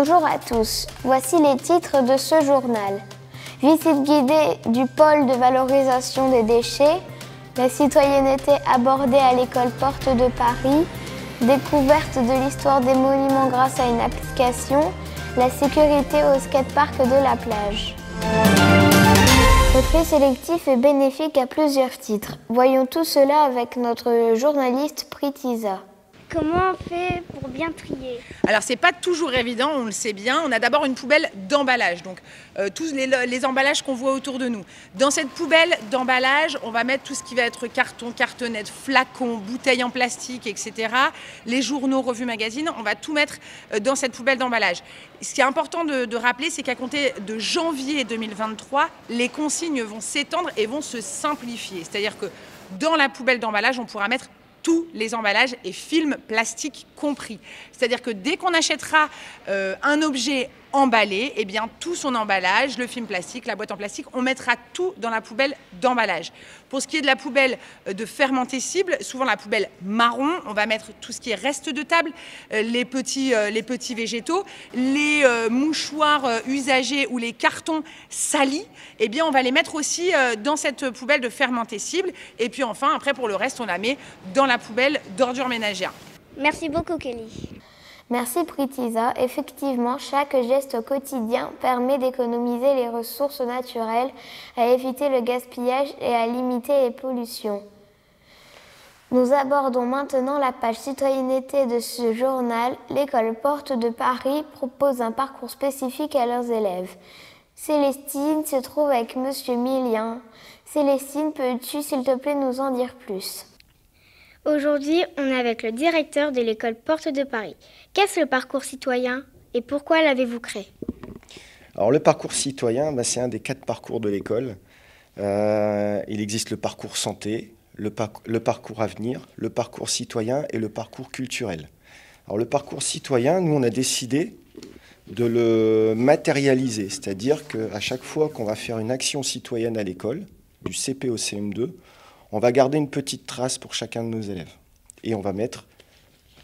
Bonjour à tous, voici les titres de ce journal. Visite guidée du pôle de valorisation des déchets, la citoyenneté abordée à l'école Porte de Paris, découverte de l'histoire des monuments grâce à une application, la sécurité au skatepark de la plage. Le tri sélectif est bénéfique à plusieurs titres. Voyons tout cela avec notre journaliste Pritisa. Comment on fait pour bien trier? Alors c'est pas toujours évident, on le sait bien. On a d'abord une poubelle d'emballage, donc tous les emballages qu'on voit autour de nous. Dans cette poubelle d'emballage, on va mettre tout ce qui va être carton, cartonnette, flacons, bouteilles en plastique, etc. Les journaux, revues, magazines, on va tout mettre dans cette poubelle d'emballage. Ce qui est important de rappeler, c'est qu'à compter de janvier 2023, les consignes vont s'étendre et vont se simplifier. C'est-à-dire que dans la poubelle d'emballage, on pourra mettre tous les emballages et films plastiques compris. C'est-à-dire que dès qu'on achètera un objet emballé, eh bien tout son emballage, le film plastique, la boîte en plastique, on mettra tout dans la poubelle d'emballage. Pour ce qui est de la poubelle de fermentescibles, souvent la poubelle marron, on va mettre tout ce qui est reste de table, les petits végétaux, les mouchoirs usagés ou les cartons salis, eh bien on va les mettre aussi dans cette poubelle de fermentescibles. Et puis enfin, après pour le reste, on la met dans la poubelle d'ordures ménagères. Merci beaucoup Kelly. Merci Pritisa. Effectivement, chaque geste quotidien permet d'économiser les ressources naturelles, à éviter le gaspillage et à limiter les pollutions. Nous abordons maintenant la page citoyenneté de ce journal. L'école Porte de Paris propose un parcours spécifique à leurs élèves. Célestine se trouve avec Monsieur Millien. Célestine, peux-tu s'il te plaît nous en dire plus ? Aujourd'hui, on est avec le directeur de l'école Porte de Paris. Qu'est-ce le parcours citoyen et pourquoi l'avez-vous créé? Alors le parcours citoyen, c'est un des 4 parcours de l'école. Il existe le parcours santé, le parcours avenir, le parcours citoyen et le parcours culturel. Alors le parcours citoyen, nous on a décidé de le matérialiser, c'est-à-dire qu'à chaque fois qu'on va faire une action citoyenne à l'école, du CP au CM2, on va garder une petite trace pour chacun de nos élèves. Et on va mettre,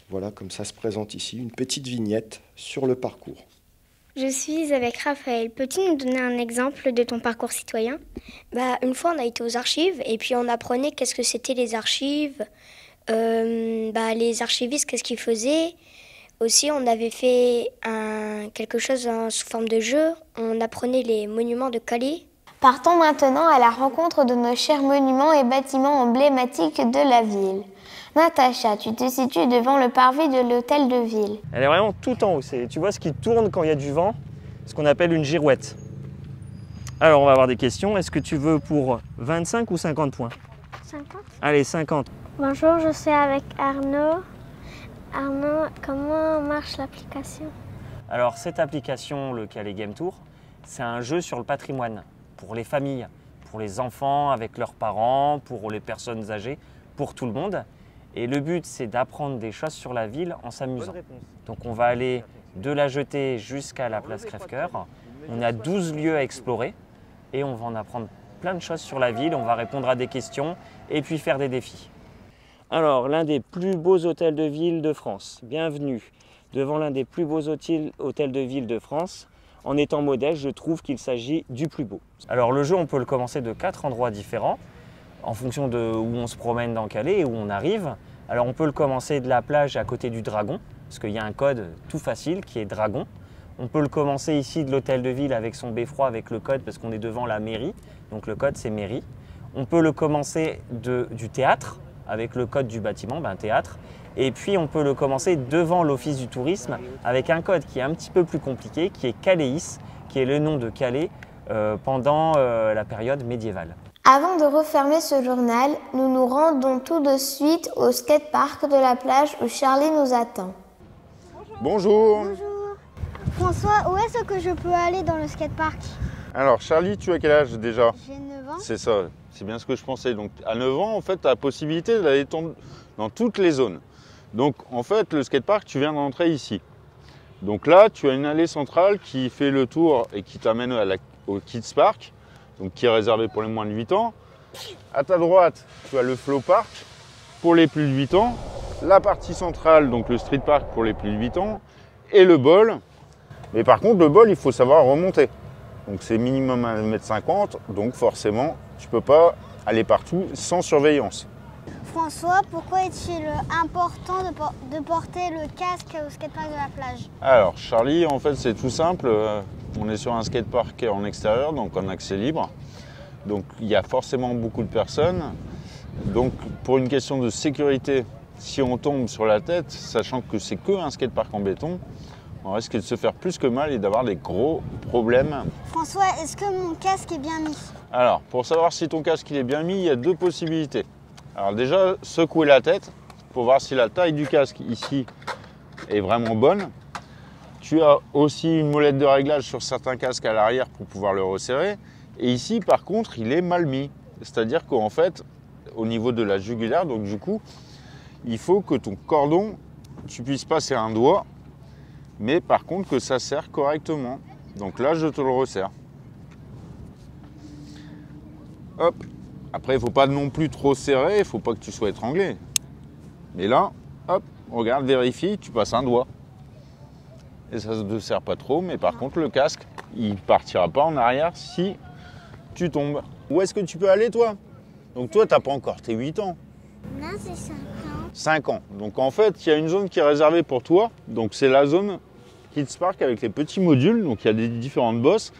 voilà, comme ça se présente ici, une petite vignette sur le parcours. Je suis avec Raphaël. Peux-tu nous donner un exemple de ton parcours citoyen? Une fois, on a été aux archives et puis on apprenait qu'est-ce que c'était les archives, les archivistes, qu'est-ce qu'ils faisaient. Aussi, on avait fait quelque chose sous forme de jeu. On apprenait les monuments de Calais. Partons maintenant à la rencontre de nos chers monuments et bâtiments emblématiques de la ville. Natacha, tu te situes devant le parvis de l'hôtel de ville. Elle est vraiment tout en haut. Tu vois ce qui tourne quand il y a du vent, ce qu'on appelle une girouette. Alors, on va avoir des questions. Est-ce que tu veux pour 25 ou 50 points? 50. Allez, 50. Bonjour, je suis avec Arnaud. Arnaud, comment marche l'application? Alors, cette application, le Calais Game Tour, c'est un jeu sur le patrimoine. Pour les familles, pour les enfants avec leurs parents, pour les personnes âgées, pour tout le monde. Et le but, c'est d'apprendre des choses sur la ville en s'amusant. Donc on va aller de la Jetée jusqu'à la place Crèvecoeur. On a 12 lieux à explorer et on va en apprendre plein de choses sur la ville. On va répondre à des questions et puis faire des défis. Alors, l'un des plus beaux hôtels de ville de France. Bienvenue devant l'un des plus beaux hôtels de ville de France. En étant modeste, je trouve qu'il s'agit du plus beau. Alors le jeu, on peut le commencer de 4 endroits différents, en fonction de où on se promène dans Calais et où on arrive. Alors on peut le commencer de la plage à côté du Dragon, parce qu'il y a un code tout facile qui est Dragon. On peut le commencer ici de l'hôtel de ville avec son beffroi, avec le code, parce qu'on est devant la mairie, donc le code c'est mairie. On peut le commencer du théâtre, avec le code du bâtiment, théâtre. Et puis on peut le commencer devant l'office du tourisme avec un code qui est un petit peu plus compliqué, qui est Calaïs, qui est le nom de Calais pendant la période médiévale. Avant de refermer ce journal, nous nous rendons tout de suite au skatepark de la plage où Charlie nous attend. Bonjour. Bonjour. François, où est-ce que je peux aller dans le skatepark? Alors Charlie, tu as quel âge déjà? J'ai 9 ans. C'est ça, c'est bien ce que je pensais. Donc à 9 ans, en fait, tu as la possibilité d'aller dans toutes les zones. Donc en fait, le skatepark, tu viens d'entrer ici. Donc là, tu as une allée centrale qui fait le tour et qui t'amène au Kids Park, donc qui est réservé pour les moins de 8 ans. À ta droite, tu as le Flow Park pour les plus de 8 ans. La partie centrale, donc le Street Park pour les plus de 8 ans. Et le bol Mais par contre, le bol, il faut savoir remonter. Donc c'est minimum 1,50 m, donc forcément, tu ne peux pas aller partout sans surveillance. François, pourquoi est-il important de porter le casque au skatepark de la plage? Alors Charlie, en fait c'est tout simple, on est sur un skatepark en extérieur, donc en accès libre. Donc il y a forcément beaucoup de personnes. Donc pour une question de sécurité, si on tombe sur la tête, sachant que c'est qu'un skatepark en béton, on risque de se faire plus que mal et d'avoir des gros problèmes. François, est-ce que mon casque est bien mis? Alors pour savoir si ton casque il est bien mis, il y a deux possibilités. Alors déjà, secouer la tête pour voir si la taille du casque ici est vraiment bonne. Tu as aussi une molette de réglage sur certains casques à l'arrière pour pouvoir le resserrer. Et ici, par contre, il est mal mis. C'est-à-dire qu'en fait, au niveau de la jugulaire, donc du coup, il faut que ton cordon, tu puisses passer un doigt, mais par contre que ça serre correctement. Donc là, je te le resserre. Hop. Après, il ne faut pas non plus trop serrer, il ne faut pas que tu sois étranglé. Mais là, hop, regarde, vérifie, tu passes un doigt. Et ça ne te sert pas trop, mais par contre, le casque, il ne partira pas en arrière si tu tombes. Où est-ce que tu peux aller, toi? Donc toi, tu n'as pas encore tes 8 ans. Non, c'est 5 ans. 5 ans. Donc en fait, il y a une zone qui est réservée pour toi. Donc c'est la zone Kids Park avec les petits modules. Donc il y a des différentes bosses.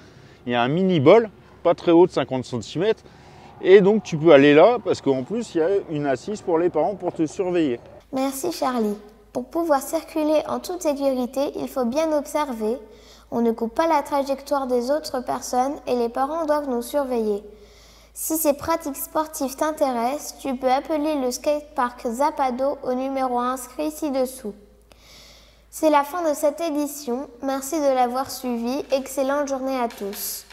Il y a un mini-bol, pas très haut de 50 cm. Et donc tu peux aller là parce qu'en plus il y a une assise pour les parents pour te surveiller. Merci Charlie. Pour pouvoir circuler en toute sécurité, il faut bien observer. On ne coupe pas la trajectoire des autres personnes et les parents doivent nous surveiller. Si ces pratiques sportives t'intéressent, tu peux appeler le skatepark Zapado au numéro inscrit ci-dessous. C'est la fin de cette édition. Merci de l'avoir suivi. Excellente journée à tous.